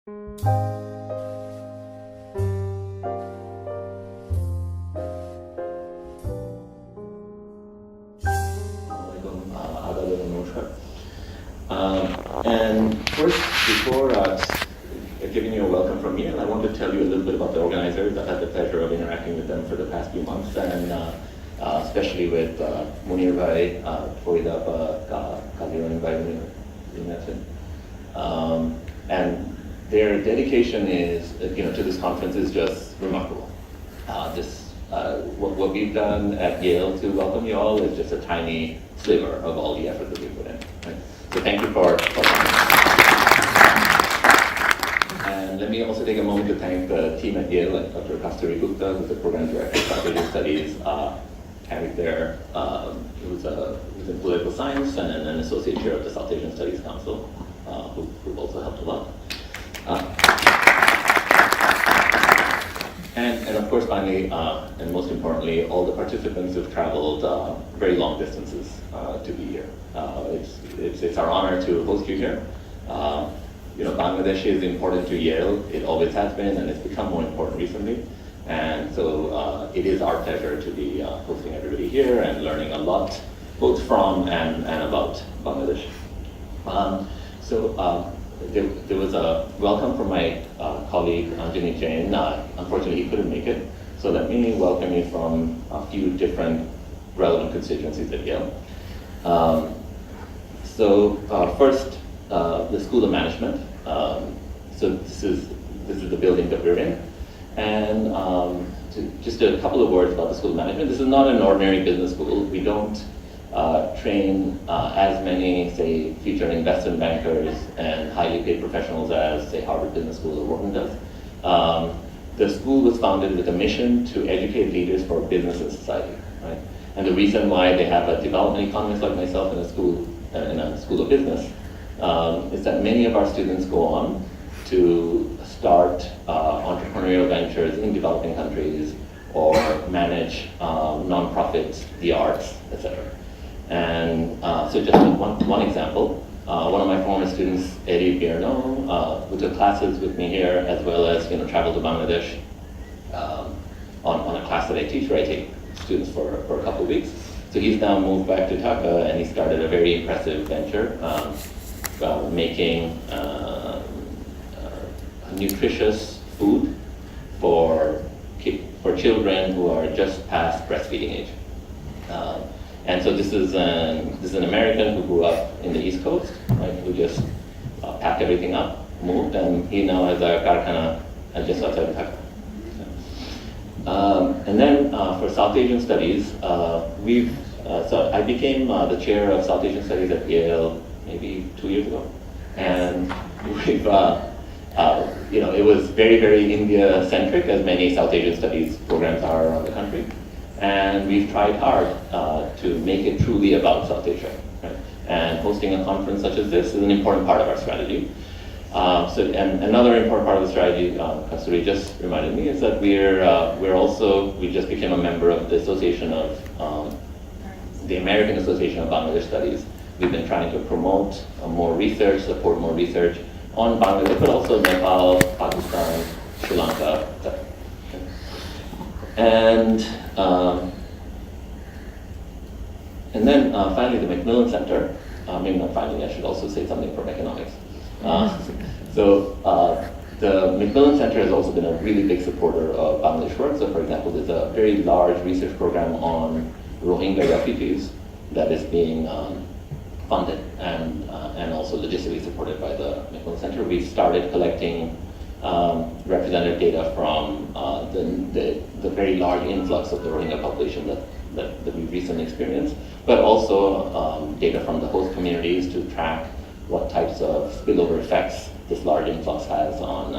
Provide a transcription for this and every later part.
And first, before giving you a welcome from me, I want to tell you a little bit about the organizers. I've had the pleasure of interacting with them for the past few months, and especially with Munir bhai, Foida Kadiran bhai, and their dedication is, to this conference is just remarkable. What we've done at Yale to welcome you all is just a tiny sliver of all the effort that we put in. Right? So thank you for coming. And let me also take a moment to thank the team at Yale, like Dr. Kasturi Gupta, who's the program director of South Asian Studies, carried there, who's in political science and an associate chair of the South Asian Studies Council, who also helped a lot. And of course, finally, and most importantly, all the participants who've traveled very long distances to be here. It's our honor to host you here. Bangladesh is important to Yale. It always has been, and it's become more important recently. And so it is our pleasure to be hosting everybody here and learning a lot, both from and about Bangladesh. There was a welcome from my colleague Anjani Jain. Unfortunately, he couldn't make it. So let me welcome you from a few different relevant constituencies at Yale. First, the School of Management. So this is the building that we're in. And just a couple of words about the School of Management. This is not an ordinary business school. We don't train as many, say, future investment bankers and highly paid professionals as, say, Harvard Business School or Wharton does. The school was founded with a mission to educate leaders for business and society, right? And the reason why they have a development economist like myself in a school of business is that many of our students go on to start entrepreneurial ventures in developing countries or manage nonprofits, the arts, etc. And so just one example, one of my former students, Eddie Bierno, who took classes with me here, as well as traveled to Bangladesh on a class that I teach, where I take students for a couple of weeks. So he's now moved back to Dhaka, and he started a very impressive venture, making nutritious food for children who are just past breastfeeding age. And so this is an American who grew up in the East Coast, right, who just packed everything up, moved, and he now has a karkhana just outside of Dhaka. And then for South Asian Studies, so I became the chair of South Asian Studies at Yale maybe 2 years ago, and we've it was very, very India-centric, as many South Asian Studies programs are around the country. And we've tried hard to make it truly about South Asia. Right? And hosting a conference such as this is an important part of our strategy. And another important part of the strategy, Kasturi just reminded me, is that we just became a member of the Association of, the American Association of Bangladesh Studies. We've been trying to promote more research, support more research on Bangladesh, but also Nepal, Pakistan, Sri Lanka, etc. And then finally, the MacMillan Center. Maybe not finally, I should also say something from economics. The MacMillan Center has also been a really big supporter of Bangladesh work. So, for example, there's a very large research program on Rohingya refugees that is being funded and also logistically supported by the MacMillan Center. We've started collecting representative data from the very large influx of the Rohingya population that we've recently experienced, but also data from the host communities to track what types of spillover effects this large influx has on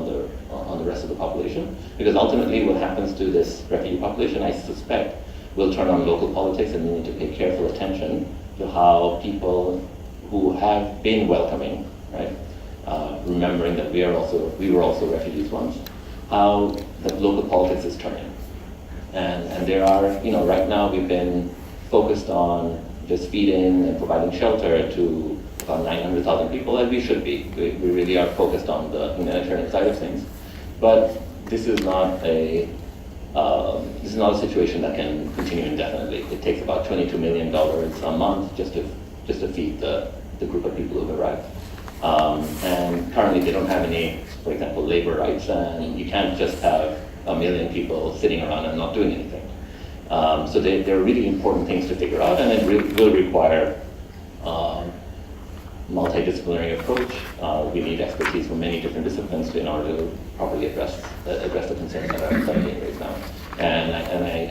the rest of the population. Because ultimately what happens to this refugee population, I suspect, will turn on local politics, and we need to pay careful attention to how people who have been welcoming, right, remembering that we were also refugees once, how the local politics is turning. And there are, right now we've been focused on just feeding and providing shelter to about 900,000 people, as we should be. We really are focused on the humanitarian side of things. But this is not a situation that can continue indefinitely. It takes about $22 million a month just to feed the group of people who've arrived. And currently they don't have any, for example, labor rights, and you can't just have 1 million people sitting around and not doing anything. So there are really important things to figure out, and it will require multidisciplinary approach. We need expertise from many different disciplines in order to properly address the concerns that are being raised now. And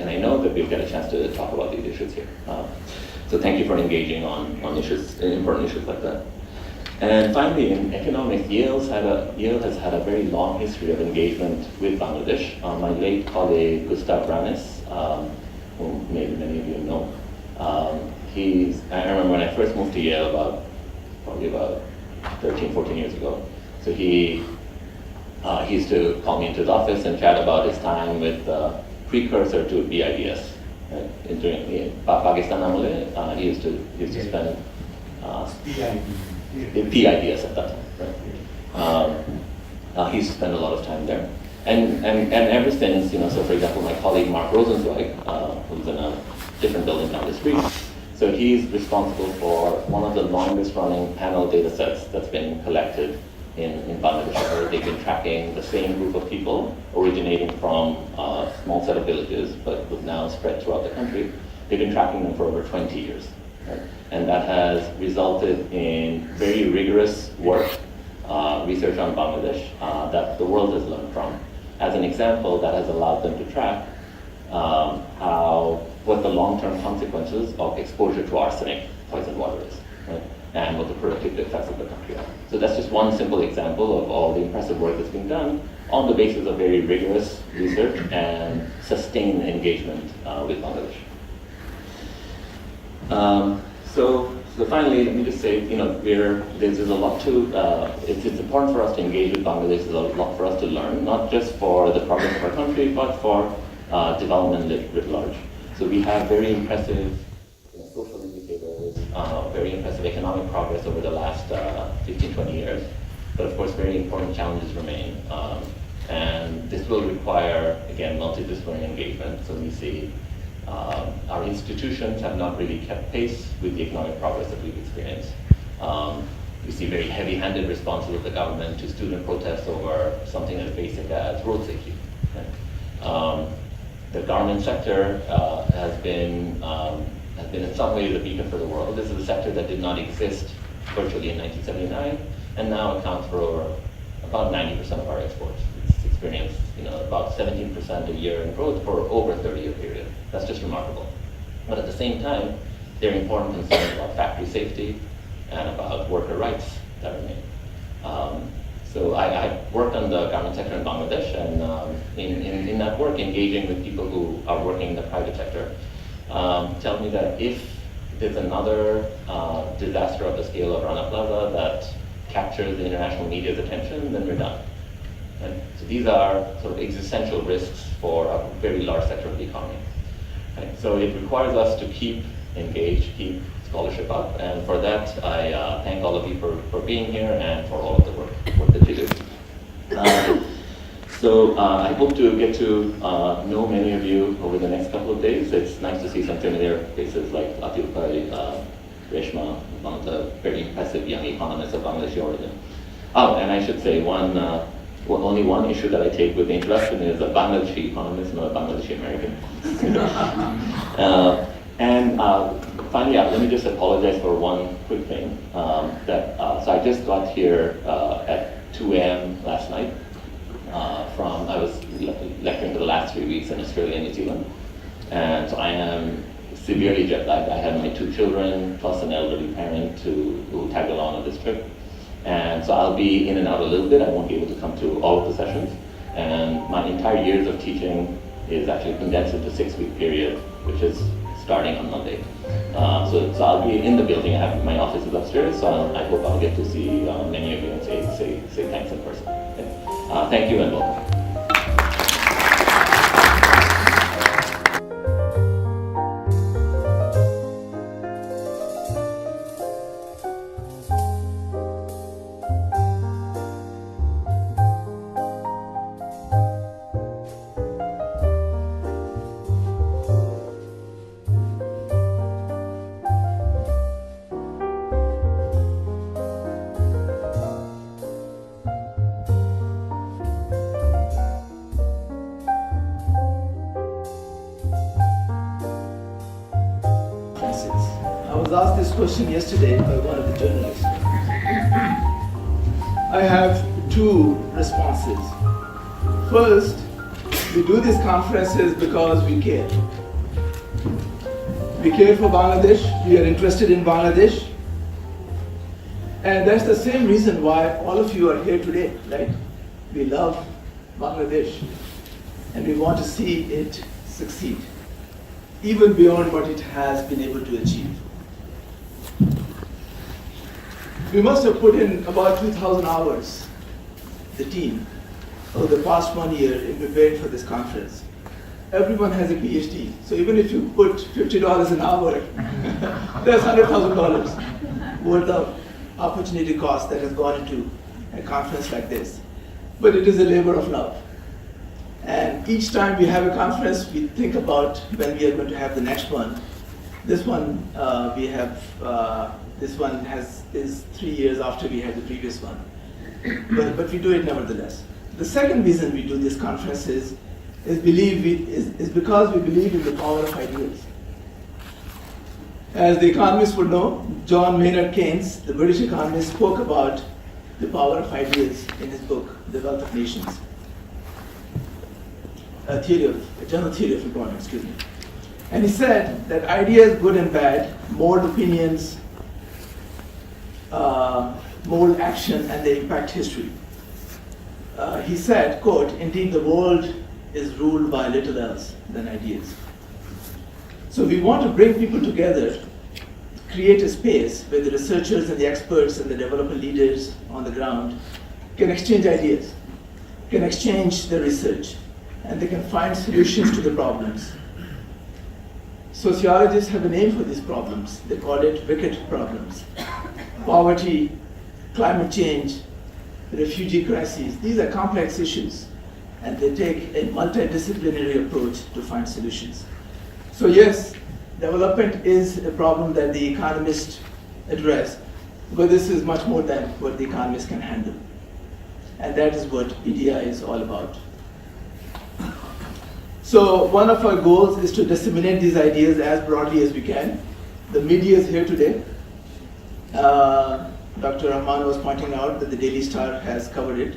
I know that we'll get a chance to talk about these issues here. So thank you for engaging on important issues like that. And finally, in economics, Yale has had a very long history of engagement with Bangladesh. My late colleague, Gustav Branis, who maybe many of you know, I remember when I first moved to Yale probably about 13, 14 years ago. So he used to call me into his office and chat about his time with the precursor to BIDS. Right? During Pakistan Amule, he used to spend PIDS at that time, right? He used to spend a lot of time there. And ever since, so for example, my colleague Mark Rosenzweig, who's in a different building down the street, so he's responsible for one of the longest running panel data sets that's been collected in Bangladesh, where they've been tracking the same group of people originating from a small set of villages, but with now spread throughout the country. They've been tracking them for over 20 years. Right? And that has resulted in very rigorous work, research on Bangladesh that the world has learned from. As an example, that has allowed them to track what the long-term consequences of exposure to arsenic poisoned water is, right? And what the productive effects of the country are. So that's just one simple example of all the impressive work that's been done on the basis of very rigorous research and sustained engagement with Bangladesh. So finally, let me just say, there's a lot to, it's important for us to engage with Bangladesh. There's a lot for us to learn, not just for the progress of our country, but for development writ large. So we have very impressive social indicators, very impressive economic progress over the last 15, 20 years. But of course, very important challenges remain. And this will require, again, multidisciplinary engagement. So we see our institutions have not really kept pace with the economic progress that we've experienced. We see very heavy-handed responses of the government to student protests over something as basic as road safety. Right? The garment sector has been in some ways a beacon for the world. This is a sector that did not exist virtually in 1979, and now accounts for about 90% of our exports. It's experienced, about 17% a year in growth for over a 30-year period. That's just remarkable. But at the same time, there are important concerns about factory safety and about worker rights that remain. So I worked on the garment sector in Bangladesh, and in that work, engaging with people who are working in the private sector, tell me that if there's another disaster of the scale of Rana Plaza that captures the international media's attention, then we're done. And so these are sort of existential risks for a very large sector of the economy. Right? So it requires us to keep engaged, keep scholarship up, and for that I thank all of you for being here and for all of the work that you do. So I hope to get to know many of you over the next couple of days. It's nice to see some familiar faces like Atil Pai, Reshma, one of the very impressive young economists of Bangladeshi origin. Oh, and I should say only one issue that I take with the introduction is a Bangladeshi economist, not a Bangladeshi American. Finally, let me just apologize for one quick thing. So I just got here at 2 a.m. last night. I was lecturing for the last 3 weeks in Australia and New Zealand. And so I am severely jet lagged. I have my 2 children plus an elderly parent who tagged along on this trip. And so I'll be in and out a little bit. I won't be able to come to all of the sessions. And my entire years of teaching is actually condensed into a 6-week period, which is starting on Monday. So I'll be in the building. My office is upstairs, so I hope I'll get to see many of you and say thanks in person. Okay. Thank you and welcome. was asked this question yesterday by one of the journalists. I have two responses. First, we do these conferences because we care. We care for Bangladesh, we are interested in Bangladesh, and that's the same reason why all of you are here today, right? We love Bangladesh, and we want to see it succeed, even beyond what it has been able to achieve. We must have put in about 2,000 hours, the team, over the past 1 year in preparing for this conference. Everyone has a PhD, so even if you put $50 an hour, there's $100,000 worth of opportunity cost that has gone into a conference like this. But it is a labor of love. And each time we have a conference, we think about when we are going to have the next one. This one is 3 years after we had the previous one. But we do it nevertheless. The second reason we do these conferences is because we believe in the power of ideas. As the economists would know, John Maynard Keynes, the British economist, spoke about the power of ideas in his book, The Wealth of Nations. A general theory of employment, excuse me. And he said that ideas, good and bad, mold opinions, mold action, and they impact history. He said, quote, "Indeed, the world is ruled by little else than ideas." So we want to bring people together, create a space where the researchers and the experts and the developer leaders on the ground can exchange ideas, can exchange their research, and they can find solutions to the problems. Sociologists have a name for these problems. They call it wicked problems. Poverty, climate change, refugee crises. These are complex issues, and they take a multidisciplinary approach to find solutions. So yes, development is a problem that the economists address, but this is much more than what the economists can handle. And that is what BDI is all about. So one of our goals is to disseminate these ideas as broadly as we can. The media is here today. Dr. Rahman was pointing out that the Daily Star has covered it.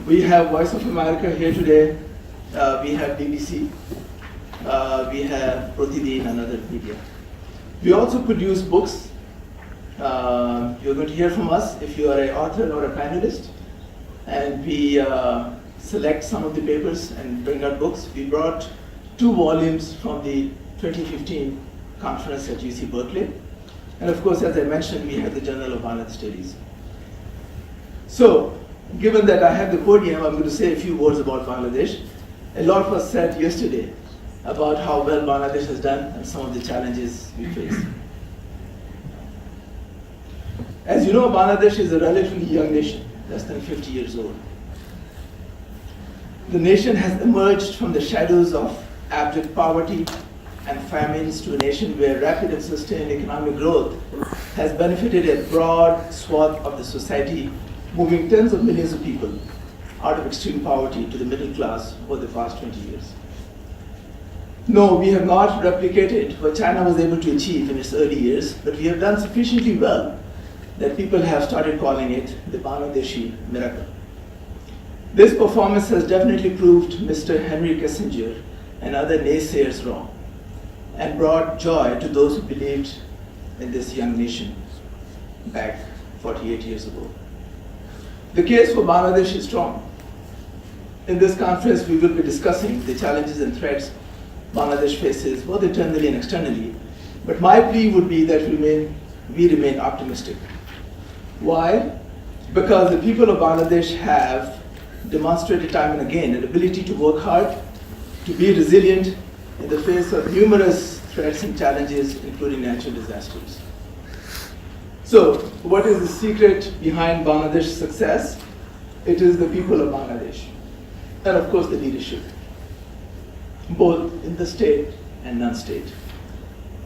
We have Voice of America here today. We have BBC. We have Prairie and other media. We also produce books. You're going to hear from us if you are an author or a panelist. And we select some of the papers and bring out books. We brought 2 volumes from the 2015 conference at UC Berkeley. And of course, as I mentioned, we have the Journal of Bangladesh Studies. So, given that I have the podium, I'm going to say a few words about Bangladesh. A lot was said yesterday about how well Bangladesh has done and some of the challenges we face. As you know, Bangladesh is a relatively young nation, less than 50 years old. The nation has emerged from the shadows of abject poverty and famines to a nation where rapid and sustained economic growth has benefited a broad swath of the society, moving tens of millions of people out of extreme poverty to the middle class over the past 20 years. No, we have not replicated what China was able to achieve in its early years, but we have done sufficiently well that people have started calling it the Bangladeshi miracle. This performance has definitely proved Mr. Henry Kissinger and other naysayers wrong, and brought joy to those who believed in this young nation back 48 years ago. The case for Bangladesh is strong. In this conference, we will be discussing the challenges and threats Bangladesh faces, both internally and externally. But my plea would be that we remain optimistic. Why? Because the people of Bangladesh have demonstrated time and again an ability to work hard, to be resilient in the face of numerous threats and challenges, including natural disasters. So, what is the secret behind Bangladesh's success? It is the people of Bangladesh, and of course the leadership, both in the state and non-state.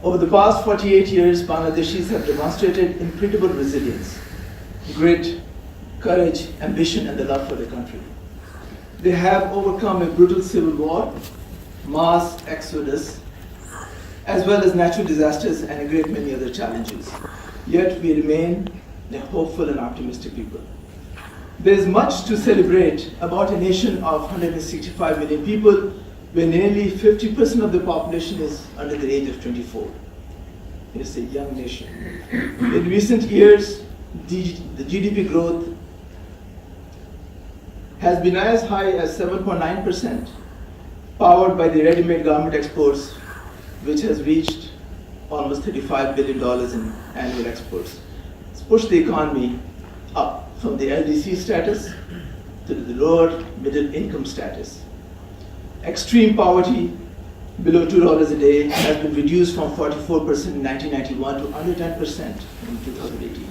Over the past 48 years, Bangladeshis have demonstrated incredible resilience, grit, courage, ambition, and the love for their country. They have overcome a brutal civil war, mass exodus, as well as natural disasters and a great many other challenges. Yet we remain a hopeful and optimistic people. There is much to celebrate about a nation of 165 million people, where nearly 50% of the population is under the age of 24. It is a young nation. In recent years, the GDP growth has been as high as 7.9%, powered by the ready-made garment exports, which has reached almost $35 billion in annual exports. It's pushed the economy up from the LDC status to the lower middle income status. Extreme poverty below $2 a day has been reduced from 44% in 1991 to under 10% in 2018.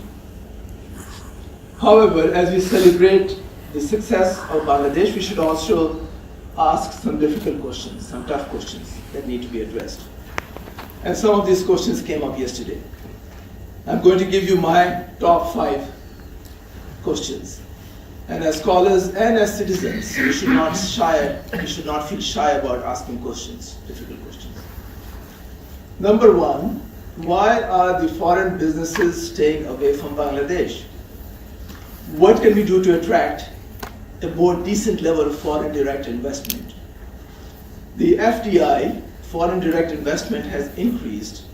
However, as we celebrate the success of Bangladesh, we should also ask some difficult questions, some tough questions that need to be addressed. And some of these questions came up yesterday. I'm going to give you my top 5 questions. And as scholars and as citizens, you should not feel shy about asking questions, difficult questions. Number 1, why are the foreign businesses staying away from Bangladesh? What can we do to attract a more decent level of foreign direct investment? The FDI, foreign direct investment, has increased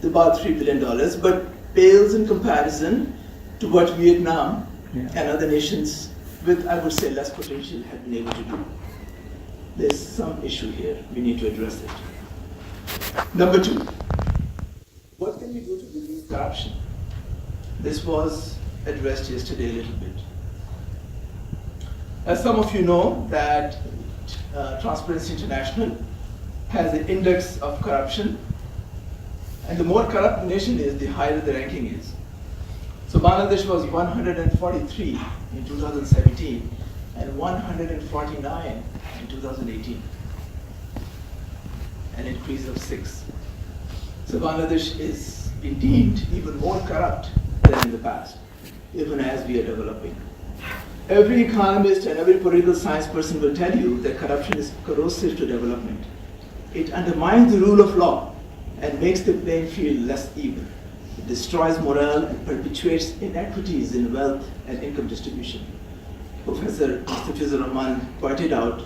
to about $3 billion, but pales in comparison to what Vietnam and other nations with, I would say, less potential have been able to do. There's some issue here. We need to address it. Number 2, what can we do to reduce corruption? This was addressed yesterday a little bit. As some of you know, that Transparency International has an index of corruption, and the more corrupt nation is, the higher the ranking is. So Bangladesh was 143 in 2017 and 149 in 2018, an increase of 6. So Bangladesh is being deemed even more corrupt than in the past, even as we are developing. Every economist and every political science person will tell you that corruption is corrosive to development. It undermines the rule of law and makes the playing field less even. It destroys morale and perpetuates inequities in wealth and income distribution. Professor Mushfiq Rahman pointed out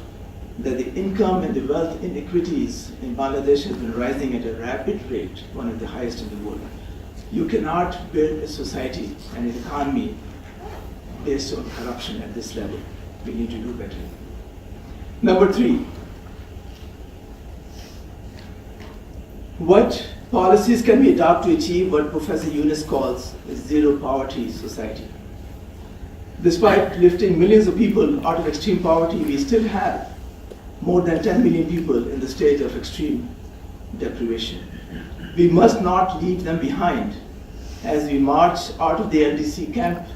that the income and the wealth inequities in Bangladesh has been rising at a rapid rate, one of the highest in the world. You cannot build a society and an economy based on corruption at this level. We need to do better. Number 3, what policies can we adopt to achieve what Professor Yunus calls a zero poverty society? Despite lifting millions of people out of extreme poverty, we still have more than 10 million people in the stage of extreme deprivation. We must not leave them behind as we march out of the LDC camp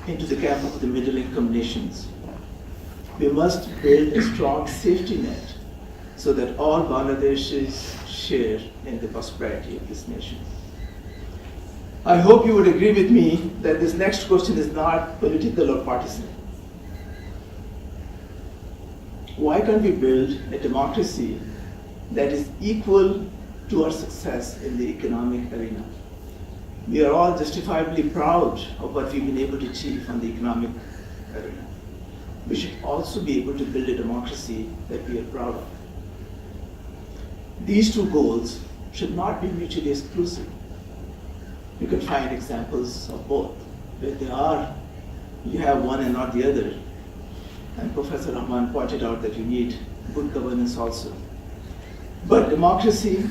into the camp of the middle income nations. We must build a strong safety net so that all Bangladeshis share in the prosperity of this nation. I hope you would agree with me that this next question is not political or partisan. Why can't we build a democracy that is equal to our success in the economic arena? We are all justifiably proud of what we've been able to achieve on the economic arena. We should also be able to build a democracy that we are proud of. These two goals should not be mutually exclusive. You can find examples of both, where you have one and not the other. And Professor Rahman pointed out that you need good governance also. But democracy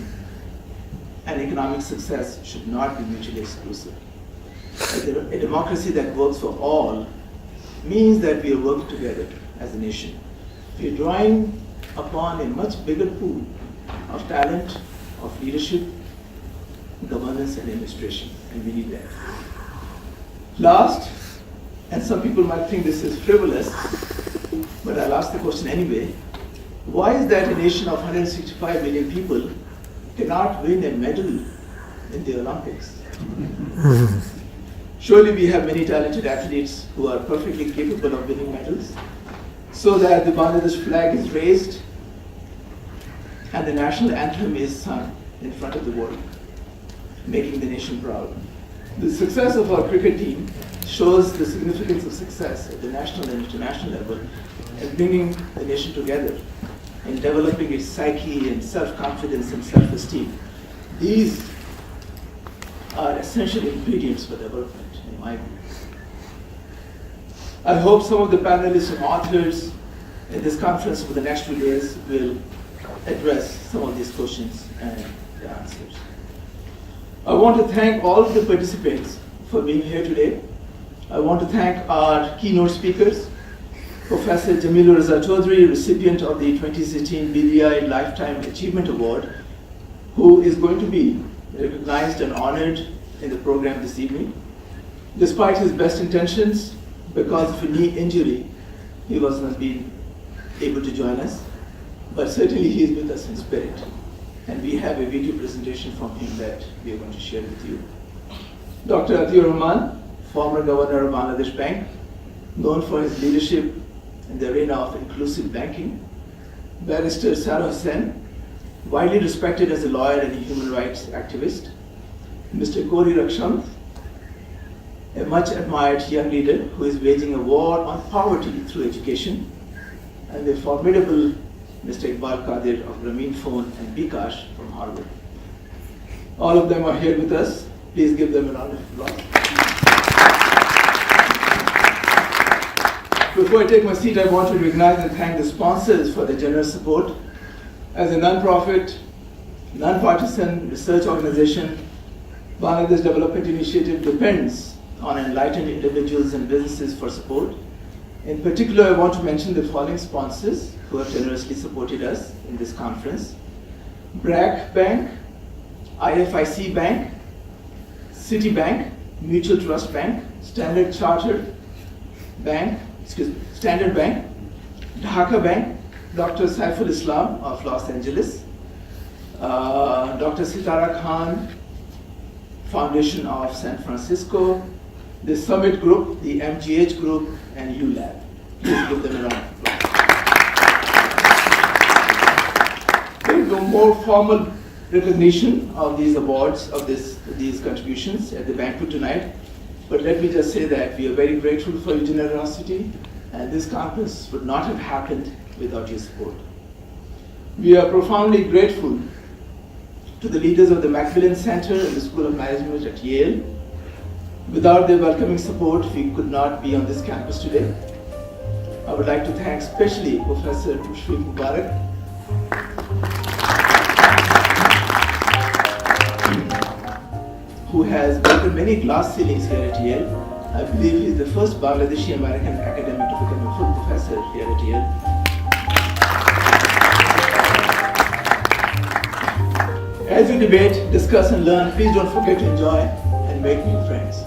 and economic success should not be mutually exclusive. A democracy that works for all means that we are working together as a nation. We are drawing upon a much bigger pool of talent, of leadership, governance, and administration, and we need that. Last, and some people might think this is frivolous, but I'll ask the question anyway, why is that a nation of 165 million people cannot win a medal in the Olympics? Surely we have many talented athletes who are perfectly capable of winning medals, so that the Bangladesh flag is raised and the national anthem is sung in front of the world, making the nation proud. The success of our cricket team shows the significance of success at the national and international level in bringing the nation together and developing its psyche and self-confidence and self-esteem. These are essential ingredients for development, in my view. I hope some of the panelists and authors in this conference for the next 2 days will address some of these questions and the answers. I want to thank all of the participants for being here today. I want to thank our keynote speakers, Professor Jamilur Raza Chaudhary, recipient of the 2016 BDI Lifetime Achievement Award, who is going to be recognized and honored in the program this evening. Despite his best intentions, because of a knee injury, he was not being able to join us, but certainly he is with us in spirit. And we have a video presentation from him that we are going to share with you. Dr. Atiur Rahman, former governor of Bangladesh Bank, known for his leadership in the arena of inclusive banking. Barrister Sarah Hussain, widely respected as a lawyer and a human rights activist. Mr. Kori Raksham, a much admired young leader who is waging a war on poverty through education. And the formidable Mr. Iqbal Qadir of Grameen Phone and Bikash from Harvard. All of them are here with us. Please give them a round of applause. Before I take my seat, I want to recognize and thank the sponsors for their generous support. As a non-profit, non-partisan research organization, Bangladesh Development Initiative depends on enlightened individuals and businesses for support. In particular, I want to mention the following sponsors who have generously supported us in this conference: BRAC Bank, IFIC Bank, Citibank, Mutual Trust Bank, Standard Bank, Dhaka Bank, Dr. Saiful Islam of Los Angeles, Dr. Sitara Khan Foundation of San Francisco, the Summit Group, the MGH Group, and ULab. Please give them a round of applause. There is no more formal recognition of these awards, of these contributions at the banquet tonight, but let me just say that we are very grateful for your generosity, and this conference would not have happened without your support. We are profoundly grateful to the leaders of the MacMillan Center and the School of Management at Yale. Without their welcoming support, we could not be on this campus today. I would like to thank especially Professor Mushfiq Mobarak, who has broken many glass ceilings here at Yale. I believe he is the first Bangladeshi American academic to become a full professor here at Yale. As you debate, discuss, and learn, please don't forget to enjoy and make new friends.